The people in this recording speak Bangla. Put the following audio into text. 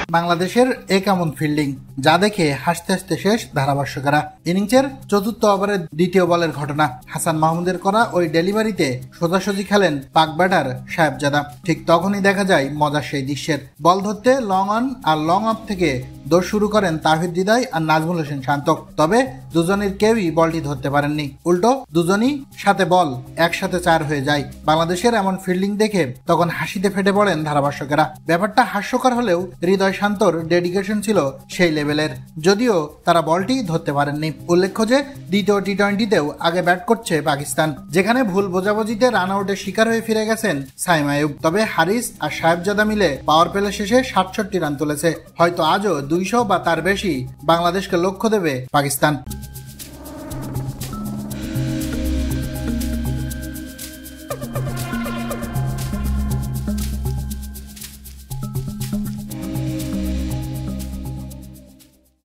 বাংলাদেশের এ কেমন ফিল্ডিং, যা দেখে হাসতে হাসতে শেষ ধারাভাষ্যকারা। ইনিংসের চতুর্থ ওভারের দ্বিতীয় বলের ঘটনা। হাসান মাহমুদের করা ওই ডেলিভারিতে সোজাসুজি খেলেন পাক ব্যাটার সাহেবজাদা। ঠিক তখনই দেখা যায় মজার সেই দৃশ্যের। বল ধরতে লং অন আর লং অফ থেকে দৌড় শুরু করেন তাহিদ হৃদয় আর নাজমুল হোসেন শান্ত। তবে দুজনের কেউই বলটি ধরতে পারেননি। উল্টো দুজনই সাথে বল একসাথে 4 হয়ে যায়। বাংলাদেশের এমন ফিল্ডিং দেখে তখন হাসিতে ফেটে পড়েন ধারাভাষ্যকেরা। ব্যাপারটা হাস্যকর হলেও হৃদয় শান্তর ডেডিকেশন ছিল সেই লেভেলের, যদিও তারা বলটি ধরতে পারেননি। উল্লেখ্য যে দ্বিতীয় টি-20তেও আগে ব্যাট করছে পাকিস্তান, যেখানে ভুল বোঝাবুঝিতে রান আউটের শিকার হয়ে ফিরে গেছেন সাইম আইয়ুব। তবে হারিস আর সাহেবজাদা মিলে পাওয়ার প্লে শেষে 67 রান তুলেছে। হয়তো আজও 200 বা তার বেশি বাংলাদেশকে লক্ষ্য দেবে পাকিস্তান।